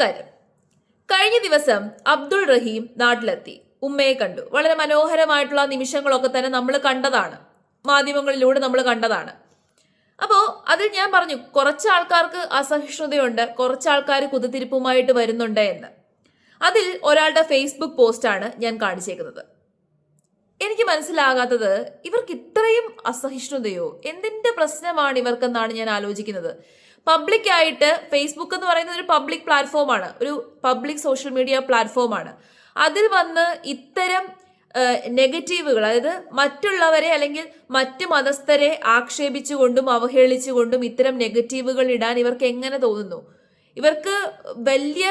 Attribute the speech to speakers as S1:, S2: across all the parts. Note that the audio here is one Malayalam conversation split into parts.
S1: നമസ്കാരം. കഴിഞ്ഞ ദിവസം അബ്ദുൾ റഹീം നാട്ടിലെത്തി. ഉമ്മയെ കണ്ടു. വളരെ മനോഹരമായിട്ടുള്ള നിമിഷങ്ങളൊക്കെ തന്നെ നമ്മൾ കണ്ടതാണ്, മാധ്യമങ്ങളിലൂടെ നമ്മൾ കണ്ടതാണ്. അപ്പോൾ അതിൽ ഞാൻ പറഞ്ഞു, കുറച്ച് ആൾക്കാർക്ക് അസഹിഷ്ണുതയുണ്ട്, കുറച്ച് ആൾക്കാർ കുതിത്തിരിപ്പുമായിട്ട് വരുന്നുണ്ട് എന്ന്. അതിൽ ഒരാളുടെ ഫേസ്ബുക്ക് പോസ്റ്റാണ് ഞാൻ കാണിച്ചേക്കുന്നത്. എനിക്ക് മനസ്സിലാകാത്തത്, ഇവർക്ക് ഇത്രയും അസഹിഷ്ണുതയോ, എന്തിന്റെ പ്രശ്നമാണ് ഇവർക്കെന്നാണ് ഞാൻ ആലോചിക്കുന്നത്. പബ്ലിക് ആയിട്ട് ഫേസ്ബുക്ക് എന്ന് പറയുന്നത് ഒരു പബ്ലിക് പ്ലാറ്റ്ഫോമാണ്, ഒരു പബ്ലിക് സോഷ്യൽ മീഡിയ പ്ലാറ്റ്ഫോമാണ്. അതിൽ വന്ന് ഇത്തരം നെഗറ്റീവുകൾ, അതായത് മറ്റുള്ളവരെ അല്ലെങ്കിൽ മറ്റു മതസ്ഥരെ ആക്ഷേപിച്ചുകൊണ്ടും അവഹേളിച്ചുകൊണ്ടും ഇത്തരം നെഗറ്റീവുകൾ ഇടാൻ ഇവർക്ക് എങ്ങനെ തോന്നുന്നു? ഇവർക്ക് വലിയ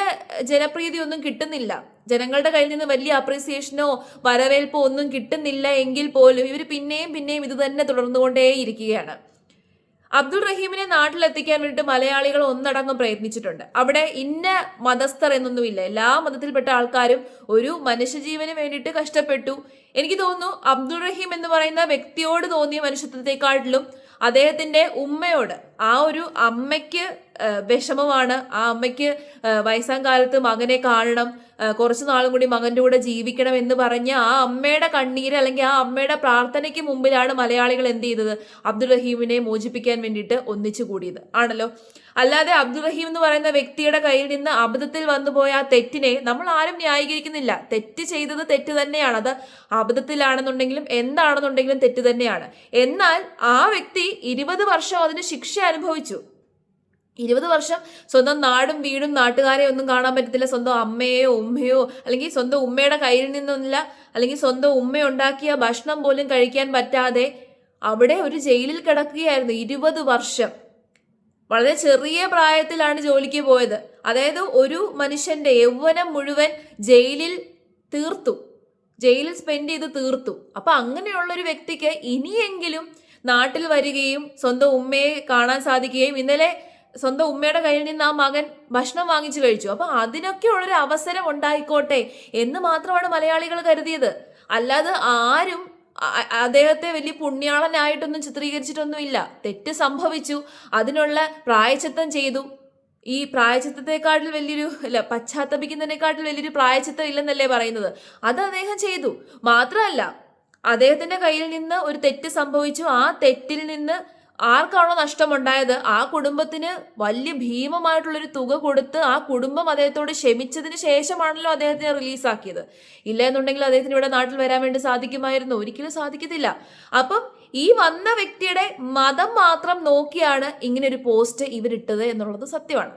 S1: ജനപ്രീതി ഒന്നും കിട്ടുന്നില്ല, ജനങ്ങളുടെ കയ്യിൽ നിന്ന് വലിയ അപ്രീസിയേഷനോ വരവേൽപ്പോ ഒന്നും കിട്ടുന്നില്ല എങ്കിൽ പോലും ഇവർ പിന്നെയും ഇത് തന്നെ തുടർന്നുകൊണ്ടേയിരിക്കുകയാണ്. അബ്ദുൾ റഹീമിനെ നാട്ടിലെത്തിക്കാൻ വേണ്ടിയിട്ട് മലയാളികൾ ഒന്നടങ്കം പ്രയത്നിച്ചിട്ടുണ്ട്. അവിടെ ഇന്ന മതസ്ഥർ എന്നൊന്നുമില്ല, എല്ലാ മതത്തിൽപ്പെട്ട ആൾക്കാരും ഒരു മനുഷ്യജീവന് വേണ്ടിയിട്ട് കഷ്ടപ്പെട്ടു. എനിക്ക് തോന്നുന്നു അബ്ദുൾ റഹീം എന്ന് പറയുന്ന വ്യക്തിയോട് തോന്നിയ മനുഷ്യത്വത്തെക്കാട്ടിലും അദ്ദേഹത്തിന്റെ ഉമ്മയോട്, ആ ഒരു അമ്മയ്ക്ക് വിഷമമാണ്. ആ അമ്മയ്ക്ക് വയസ്സാം കാലത്ത് മകനെ കാണണം, കുറച്ചു നാളും കൂടി മകന്റെ കൂടെ ജീവിക്കണം എന്ന് പറഞ്ഞ ആ അമ്മയുടെ കണ്ണീര് അല്ലെങ്കിൽ ആ അമ്മയുടെ പ്രാർത്ഥനയ്ക്ക് മുമ്പിലാണ് മലയാളികൾ എന്ത് ചെയ്തത്? അബ്ദുൾ റഹീമിനെ മോചിപ്പിക്കാൻ വേണ്ടിയിട്ട് ഒന്നിച്ചു കൂടിയത് ആണല്ലോ. അല്ലാതെ അബ്ദുൾ റഹീം എന്ന് പറയുന്ന വ്യക്തിയുടെ കയ്യിൽ നിന്ന് അബദ്ധത്തിൽ വന്നുപോയ ആ തെറ്റിനെ നമ്മൾ ആരും ന്യായീകരിക്കുന്നില്ല. തെറ്റ് ചെയ്തത് തെറ്റ് തന്നെയാണ്, അത് അബദ്ധത്തിലാണെന്നുണ്ടെങ്കിലും എന്താണെന്നുണ്ടെങ്കിലും തെറ്റ് തന്നെയാണ്. എന്നാൽ ആ വ്യക്തി 20 വർഷം അതിന് ശിക്ഷ അനുഭവിച്ചു. 20 വർഷം സ്വന്തം നാടും വീടും നാട്ടുകാരെ ഒന്നും കാണാൻ പറ്റത്തില്ല, സ്വന്തം അമ്മയോ ഉമ്മയോ അല്ലെങ്കിൽ സ്വന്തം ഉമ്മയുടെ കയ്യിൽ നിന്നൊന്നില്ല, അല്ലെങ്കിൽ സ്വന്തം ഉമ്മ ഉണ്ടാക്കിയ ഭക്ഷണം പോലും കഴിക്കാൻ പറ്റാതെ അവിടെ ഒരു ജയിലിൽ കിടക്കുകയായിരുന്നു 20 വർഷം. വളരെ ചെറിയ പ്രായത്തിലാണ് ജോലിക്ക് പോയത്. അതായത് ഒരു മനുഷ്യന്റെ യൗവനം മുഴുവൻ ജയിലിൽ സ്പെൻഡ് ചെയ്ത് തീർത്തു. അപ്പൊ അങ്ങനെയുള്ളൊരു വ്യക്തിക്ക് ഇനിയെങ്കിലും നാട്ടിൽ വരികയും സ്വന്തം ഉമ്മയെ കാണാൻ സാധിക്കുകയും, ഇന്നലെ സ്വന്തം ഉമ്മയുടെ കയ്യിൽ നിന്ന് ആ മകൻ ഭക്ഷണം വാങ്ങിച്ചു കഴിച്ചു, അപ്പൊ അതിനൊക്കെ ഉള്ളൊരു അവസരം ഉണ്ടായിക്കോട്ടെ എന്ന് മാത്രമാണ് മലയാളികൾ കരുതിയത്. അല്ലാതെ ആരും അദ്ദേഹത്തെ വലിയ പുണ്യാളനായിട്ടൊന്നും ചിത്രീകരിച്ചിട്ടൊന്നുമില്ല. തെറ്റ് സംഭവിച്ചു, അതിനുള്ള പ്രായശ്ചിത്തം ചെയ്തു. ഈ പ്രായശ്ചിത്തത്തെക്കാട്ടിൽ പശ്ചാത്തപിക്കുന്നതിനെക്കാട്ടിൽ വലിയൊരു പ്രായശ്ചിത്തം ഇല്ലെന്നല്ലേ പറയുന്നത്. അത് അദ്ദേഹം ചെയ്തു. മാത്രമല്ല, അദ്ദേഹത്തിന്റെ കയ്യിൽ നിന്ന് ഒരു തെറ്റ് സംഭവിച്ചു. ആ തെറ്റിൽ നിന്ന് ആർക്കാണോ നഷ്ടമുണ്ടായത് ആ കുടുംബത്തിന് വലിയ ഭീമമായിട്ടുള്ളൊരു തുക കൊടുത്ത് ആ കുടുംബം അദ്ദേഹത്തോട് ക്ഷമിച്ചതിന് ശേഷമാണല്ലോ അദ്ദേഹത്തിനെ റിലീസാക്കിയത്. ഇല്ല എന്നുണ്ടെങ്കിൽ അദ്ദേഹത്തിന് ഇവിടെ നാട്ടിൽ വരാൻ വേണ്ടി സാധിക്കുമായിരുന്നു? ഒരിക്കലും സാധിക്കത്തില്ല. അപ്പം ഈ വന്ന വ്യക്തിയുടെ മതം മാത്രം നോക്കിയാണ് ഇങ്ങനെ ഒരു പോസ്റ്റ് ഇവരിട്ടത് എന്നുള്ളത് സത്യമാണ്.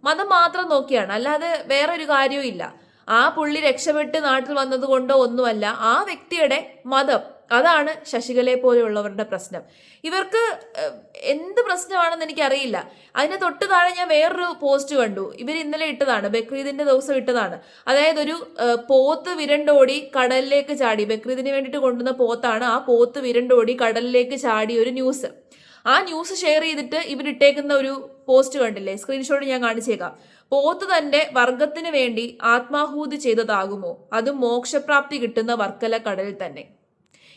S1: മതം മാത്രം നോക്കിയാണ്, അല്ലാതെ വേറൊരു കാര്യവും ഇല്ല. ആ പുള്ളി രക്ഷപ്പെട്ട് നാട്ടിൽ വന്നത് കൊണ്ടോ ഒന്നുമല്ല, ആ വ്യക്തിയുടെ മതം. അതാണ് ശശികലയെ പോലെയുള്ളവരുടെ പ്രശ്നം. ഇവർക്ക് എന്ത് പ്രശ്നമാണെന്ന് എനിക്കറിയില്ല. അതിന് തൊട്ട് താഴെ ഞാൻ വേറൊരു പോസ്റ്റ് കണ്ടു. ഇവർ ഇന്നലെ ഇട്ടതാണ്, ബക്രീദിന്റെ ദിവസം ഇട്ടതാണ്. അതായത് ഒരു പോത്ത് വിരണ്ടോടി കടലിലേക്ക് ചാടി. ബക്രീദിന് വേണ്ടിയിട്ട് കൊണ്ടുവന്ന പോത്താണ്. ആ പോത്ത് വിരണ്ടോടി കടലിലേക്ക് ചാടി ഒരു ന്യൂസ്. ആ ന്യൂസ് ഷെയർ ചെയ്തിട്ട് ഇവരിട്ടേക്കുന്ന ഒരു പോസ്റ്റ് കണ്ടില്ലേ? സ്ക്രീൻഷോട്ട് ഞാൻ കാണിച്ചേക്കാം. പോത്ത് തന്റെ വർഗത്തിന് വേണ്ടി ആത്മാഹൂതി ചെയ്തതാകുമോ? അതും മോക്ഷപ്രാപ്തി കിട്ടുന്ന വർക്കല കടലിൽ തന്നെ.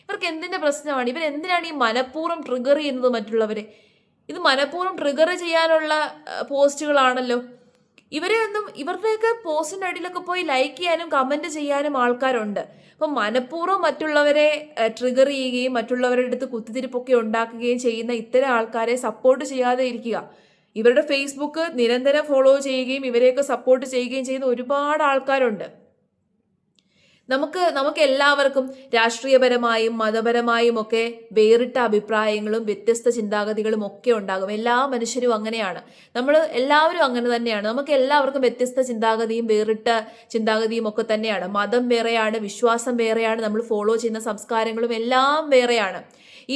S1: ഇവർക്ക് എന്തിന്റെ പ്രശ്നമാണ്? ഇവരെന്തിനാണ് ഈ മനഃപൂർവ്വം ട്രിഗർ ചെയ്യുന്നത് മറ്റുള്ളവരെ? ഇത് മനഃപൂർവ്വം ട്രിഗർ ചെയ്യാനുള്ള പോസ്റ്റുകളാണല്ലോ. ഇവരുടെയൊക്കെ പോസ്റ്റിന്റെ അടിയിലൊക്കെ പോയി ലൈക്ക് ചെയ്യാനും കമന്റ് ചെയ്യാനും ആൾക്കാരുണ്ട്. അപ്പം മനഃപൂർവ്വം മറ്റുള്ളവരെ ട്രിഗർ ചെയ്യുകയും മറ്റുള്ളവരുടെ അടുത്ത് കുത്തിത്തിരിപ്പൊക്കെ ഉണ്ടാക്കുകയും ചെയ്യുന്ന ഇത്തരം ആൾക്കാരെ സപ്പോർട്ട് ചെയ്യാതെ ഇരിക്കുക. ഇവരുടെ ഫേസ്ബുക്ക് നിരന്തരം ഫോളോ ചെയ്യുകയും ഇവരെയൊക്കെ സപ്പോർട്ട് ചെയ്യുകയും ചെയ്യുന്ന ഒരുപാട് ആൾക്കാരുണ്ട്. നമുക്ക് എല്ലാവർക്കും രാഷ്ട്രീയപരമായും മതപരമായും ഒക്കെ വേറിട്ട അഭിപ്രായങ്ങളും വ്യത്യസ്ത ചിന്താഗതികളും ഒക്കെ ഉണ്ടാകും. എല്ലാ മനുഷ്യരും അങ്ങനെയാണ്, നമ്മൾ എല്ലാവരും അങ്ങനെ തന്നെയാണ്. നമുക്ക് എല്ലാവർക്കും വ്യത്യസ്ത ചിന്താഗതിയും വേറിട്ട ചിന്താഗതിയും ഒക്കെ തന്നെയാണ്. മതം വേറെയാണ്, വിശ്വാസം വേറെയാണ്, നമ്മൾ ഫോളോ ചെയ്യുന്ന സംസ്കാരങ്ങളും എല്ലാം വേറെയാണ്.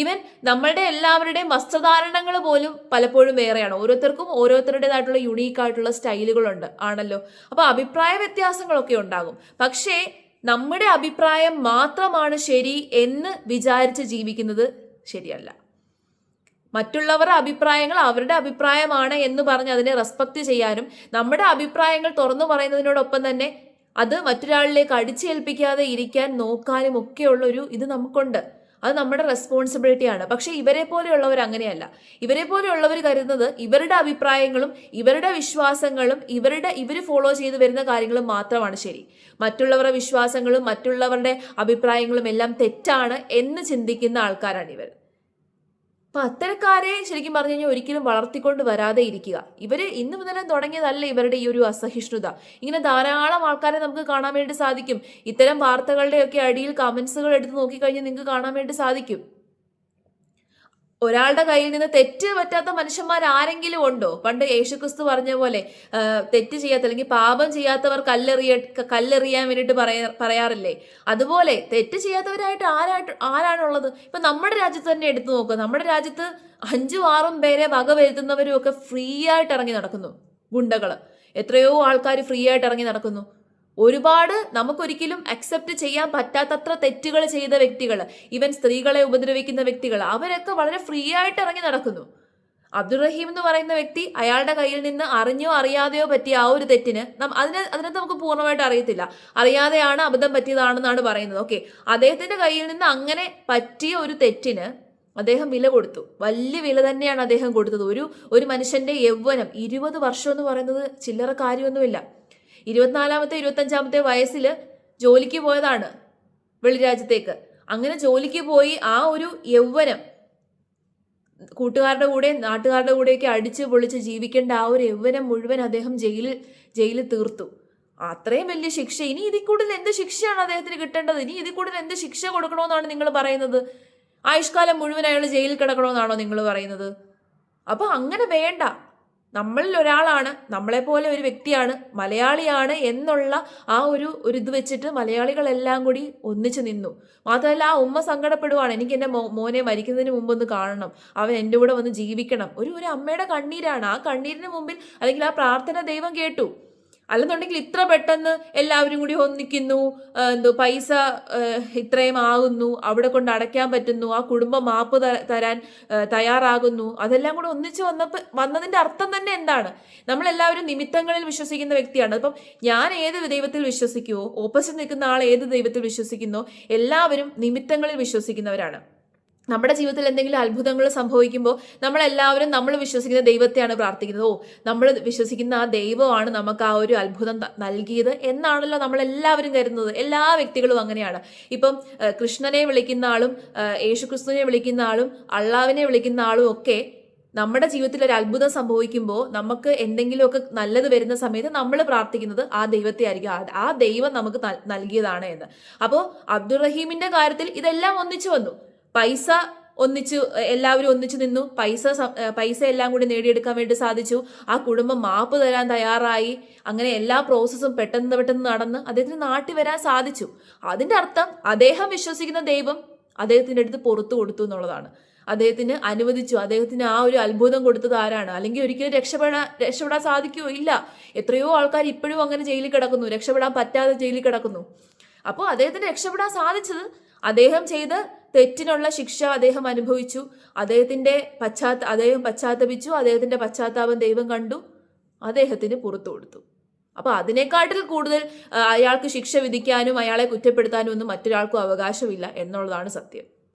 S1: ഈവൻ നമ്മളുടെ എല്ലാവരുടെയും വസ്ത്രധാരണങ്ങൾ പോലും പലപ്പോഴും വേറെയാണ്. ഓരോരുത്തർക്കും ഓരോരുത്തരുടേതായിട്ടുള്ള യുണീക്കായിട്ടുള്ള സ്റ്റൈലുകളുണ്ട് ആണല്ലോ. അപ്പൊ അഭിപ്രായ വ്യത്യാസങ്ങളൊക്കെ ഉണ്ടാകും. പക്ഷേ നമ്മുടെ അഭിപ്രായം മാത്രമാണ് ശരി എന്ന് വിചാരിച്ച് ജീവിക്കുന്നത് ശരിയല്ല. മറ്റുള്ളവരുടെ അഭിപ്രായങ്ങൾ അവരുടെ അഭിപ്രായമാണ് എന്ന് പറഞ്ഞ് അതിനെ റെസ്പെക്ട് ചെയ്യാനും നമ്മുടെ അഭിപ്രായങ്ങൾ തുറന്നു പറയുന്നതിനോടൊപ്പം തന്നെ അത് മറ്റൊരാളിലേക്ക് അടിച്ചേൽപ്പിക്കാതെ ഇരിക്കാൻ നോക്കാനും ഒക്കെയുള്ള ഒരു ഇത് നമുക്കുണ്ട്. അത് നമ്മുടെ റെസ്പോൺസിബിലിറ്റിയാണ്. പക്ഷെ ഇവരെ പോലെയുള്ളവർ അങ്ങനെയല്ല. ഇവരെ പോലെയുള്ളവർ കരുതുന്നത് ഇവരുടെ അഭിപ്രായങ്ങളും ഇവരുടെ വിശ്വാസങ്ങളും ഇവർ ഫോളോ ചെയ്ത് വരുന്ന കാര്യങ്ങളും മാത്രമാണ് ശരി. മറ്റുള്ളവരുടെ വിശ്വാസങ്ങളും മറ്റുള്ളവരുടെ അഭിപ്രായങ്ങളും എല്ലാം തെറ്റാണ് എന്ന് ചിന്തിക്കുന്ന ആൾക്കാരാണ് ഇവർ. അപ്പൊ അത്തരക്കാരെ ശരിക്കും പറഞ്ഞു കഴിഞ്ഞാൽ ഒരിക്കലും വളർത്തിക്കൊണ്ട് വരാതെ ഇരിക്കുക. ഇവര് ഇന്ന് മുതലേ തുടങ്ങിയതല്ല ഇവരുടെ ഈ ഒരു അസഹിഷ്ണുത. ഇങ്ങനെ ധാരാളം ആൾക്കാരെ നമുക്ക് കാണാൻ വേണ്ടി സാധിക്കും. ഇത്തരം വാർത്തകളുടെയൊക്കെ അടിയിൽ കമന്റ്സുകൾ എടുത്ത് നോക്കിക്കഴിഞ്ഞാൽ നിങ്ങൾക്ക് കാണാൻ വേണ്ടി സാധിക്കും. ഒരാളുടെ കയ്യിൽ നിന്ന് തെറ്റ് പറ്റാത്ത മനുഷ്യന്മാർ ആരെങ്കിലും ഉണ്ടോ? പണ്ട് യേശുക്രിസ്തു പറഞ്ഞ പോലെ തെറ്റ് ചെയ്യാത്ത അല്ലെങ്കിൽ പാപം ചെയ്യാത്തവർ കല്ലെറിയാൻ വേണ്ടിയിട്ട് പറയാറില്ലേ? അതുപോലെ തെറ്റ് ചെയ്യാത്തവരായിട്ട് ആരാണുള്ളത്? ഇപ്പൊ നമ്മുടെ രാജ്യത്ത് തന്നെ എടുത്തു നോക്കുക. നമ്മുടെ രാജ്യത്ത് 5-6 പേരെ വക വരുത്തുന്നവരും ഒക്കെ ഫ്രീ ആയിട്ട് ഇറങ്ങി നടക്കുന്നു. ഗുണ്ടകള് എത്രയോ ആൾക്കാർ ഫ്രീ ആയിട്ട് ഇറങ്ങി നടക്കുന്നു. ഒരുപാട് നമുക്കൊരിക്കലും അക്സെപ്റ്റ് ചെയ്യാൻ പറ്റാത്തത്ര തെറ്റുകൾ ചെയ്ത വ്യക്തികൾ, ഈവൻ സ്ത്രീകളെ ഉപദ്രവിക്കുന്ന വ്യക്തികൾ, അവരൊക്കെ വളരെ ഫ്രീ ആയിട്ട് ഇറങ്ങി നടക്കുന്നു. അബ്ദുൾ റഹീം എന്ന് പറയുന്ന വ്യക്തി, അയാളുടെ കയ്യിൽ നിന്ന് അറിഞ്ഞോ അറിയാതെയോ പറ്റിയ ആ ഒരു തെറ്റിന് അതിനകത്ത് നമുക്ക് പൂർണ്ണമായിട്ട് അറിയത്തില്ല, അറിയാതെയാണ് അബദ്ധം പറ്റിയതാണെന്നാണ് പറയുന്നത്. ഓക്കെ, അദ്ദേഹത്തിന്റെ കയ്യിൽ നിന്ന് അങ്ങനെ പറ്റിയ ഒരു തെറ്റിന് അദ്ദേഹം വില കൊടുത്തു. വലിയ വില തന്നെയാണ് അദ്ദേഹം കൊടുത്തത്. ഒരു മനുഷ്യന്റെ യൗവനം 20 വർഷം എന്ന് പറയുന്നത് ചില്ലറ കാര്യമൊന്നുമില്ല. 24-ാമത്തെ 25-ാമത്തെ വയസ്സിൽ ജോലിക്ക് പോയതാണ് വെളിരാജ്യത്തേക്ക്. അങ്ങനെ ജോലിക്ക് പോയി ആ ഒരു യൗവനം കൂട്ടുകാരുടെ കൂടെ നാട്ടുകാരുടെ കൂടെയൊക്കെ അടിച്ച് പൊളിച്ച് ജീവിക്കേണ്ട ആ ഒരു യൗവനം മുഴുവൻ അദ്ദേഹം ജയിലിൽ തീർത്തു. അത്രയും വലിയ ശിക്ഷ. ഇനി ഇതിൽ കൂടുതൽ എന്ത് ശിക്ഷയാണ് അദ്ദേഹത്തിന് കിട്ടേണ്ടത്? ഇനി ഇതിൽ കൂടുതൽ എന്ത് ശിക്ഷ കൊടുക്കണമെന്നാണ് നിങ്ങൾ പറയുന്നത്? ആയുഷ്കാലം മുഴുവൻ അയാൾ ജയിലിൽ കിടക്കണമെന്നാണോ നിങ്ങൾ പറയുന്നത്? അപ്പൊ അങ്ങനെ വേണ്ട. നമ്മളിൽ ഒരാളാണ്, നമ്മളെപ്പോലെ ഒരു വ്യക്തിയാണ്, മലയാളിയാണ് എന്നുള്ള ആ ഒരു ഇത് വെച്ചിട്ട് മലയാളികളെല്ലാം കൂടി ഒന്നിച്ചു നിന്നു. മാത്രമല്ല ആ ഉമ്മ സങ്കടപ്പെടുവാണ്, എനിക്ക് എൻ്റെ മോനെ മരിക്കുന്നതിന് മുമ്പ് ഒന്ന് കാണണം, അവൻ എൻ്റെ കൂടെ വന്ന് ജീവിക്കണം. ഒരു അമ്മയുടെ കണ്ണീരാണ്. ആ കണ്ണീരിന് മുമ്പിൽ അല്ലെങ്കിൽ ആ പ്രാർത്ഥന ദൈവം കേട്ടു. അല്ലെന്നുണ്ടെങ്കിൽ ഇത്ര പെട്ടെന്ന് എല്ലാവരും കൂടി ഒന്നിക്കുന്നു, പൈസ ഇത്രയും ആകുന്നു, അവിടെ കൊണ്ട് അടയ്ക്കാൻ പറ്റുന്നു, ആ കുടുംബം മാപ്പ് തരാൻ തയ്യാറാകുന്നു, അതെല്ലാം കൂടെ ഒന്നിച്ച് വന്നതിന്റെ അർത്ഥം തന്നെ എന്താണ്? നമ്മളെല്ലാവരും നിമിത്തങ്ങളിൽ വിശ്വസിക്കുന്ന വ്യക്തിയാണ്. അപ്പം ഞാൻ ഏത് ദൈവത്തിൽ വിശ്വസിക്കുവോ, ഓപ്പോസിറ്റ് നിൽക്കുന്ന ആൾ ഏത് ദൈവത്തിൽ വിശ്വസിക്കുന്നോ, എല്ലാവരും നിമിത്തങ്ങളിൽ വിശ്വസിക്കുന്നവരാണ്. നമ്മുടെ ജീവിതത്തിൽ എന്തെങ്കിലും അത്ഭുതങ്ങൾ സംഭവിക്കുമ്പോൾ നമ്മളെല്ലാവരും നമ്മൾ വിശ്വസിക്കുന്ന ദൈവത്തെയാണ് പ്രാർത്ഥിക്കുന്നത്. നമ്മൾ വിശ്വസിക്കുന്ന ആ ദൈവമാണ് നമുക്ക് ആ ഒരു അത്ഭുതം നൽകിയത് എന്നാണല്ലോ നമ്മളെല്ലാവരും കരുതുന്നത്. എല്ലാ വ്യക്തികളും അങ്ങനെയാണ്. ഇപ്പം കൃഷ്ണനെ വിളിക്കുന്ന ആളും യേശുക്രിസ്തുവിനെ വിളിക്കുന്ന ആളും അള്ളാവിനെ വിളിക്കുന്ന ആളും ഒക്കെ നമ്മുടെ ജീവിതത്തിൽ ഒരു അത്ഭുതം സംഭവിക്കുമ്പോൾ, നമുക്ക് എന്തെങ്കിലുമൊക്കെ നല്ലത് വരുന്ന സമയത്ത് നമ്മൾ പ്രാർത്ഥിക്കുന്നത് ആ ദൈവത്തെ ആയിരിക്കും, ആ ദൈവം നമുക്ക് നൽകിയതാണ് എന്ന്. അപ്പോൾ അബ്ദുൾ റഹീമിന്റെ കാര്യത്തിൽ ഇതെല്ലാം ഒന്നിച്ചു വന്നു. പൈസ എല്ലാവരും ഒന്നിച്ചു നിന്നു. പൈസ എല്ലാം കൂടി നേടിയെടുക്കാൻ വേണ്ടി സാധിച്ചു. ആ കുടുംബം മാപ്പ് തരാൻ തയ്യാറായി. അങ്ങനെ എല്ലാ പ്രോസസ്സും പെട്ടെന്ന് നടന്ന് അദ്ദേഹത്തിന് നാട്ടിൽ വരാൻ സാധിച്ചു. അതിന്റെ അർത്ഥം അദ്ദേഹം വിശ്വസിക്കുന്ന ദൈവം അദ്ദേഹത്തിന്റെ അടുത്ത് പുറത്തു കൊടുത്തു എന്നുള്ളതാണ്. അദ്ദേഹത്തിന് അനുവദിച്ചു. അദ്ദേഹത്തിന് ആ ഒരു അത്ഭുതം കൊടുത്തത് ആരാണ്? അല്ലെങ്കിൽ ഒരിക്കലും രക്ഷപ്പെടാൻ സാധിക്കുമോ? ഇല്ല. എത്രയോ ആൾക്കാർ ഇപ്പോഴും അങ്ങനെ ജയിലിൽ കിടക്കുന്നു, രക്ഷപ്പെടാൻ പറ്റാതെ ജയിലിൽ കിടക്കുന്നു. അപ്പോൾ അദ്ദേഹത്തിന് രക്ഷപ്പെടാൻ സാധിച്ചത് അദ്ദേഹം ചെയ്ത തെറ്റിനുള്ള ശിക്ഷ അദ്ദേഹം അനുഭവിച്ചു. അദ്ദേഹം പശ്ചാത്തപിച്ചു. അദ്ദേഹത്തിന്റെ പശ്ചാത്താപം ദൈവം കണ്ടു, അദ്ദേഹത്തിന് പുറത്തു കൊടുത്തു. അപ്പൊ അതിനേക്കാട്ടിൽ കൂടുതൽ അയാൾക്ക് ശിക്ഷ വിധിക്കാനും അയാളെ കുറ്റപ്പെടുത്താനും ഒന്നും മറ്റൊരാൾക്കും അവകാശമില്ല എന്നുള്ളതാണ് സത്യം.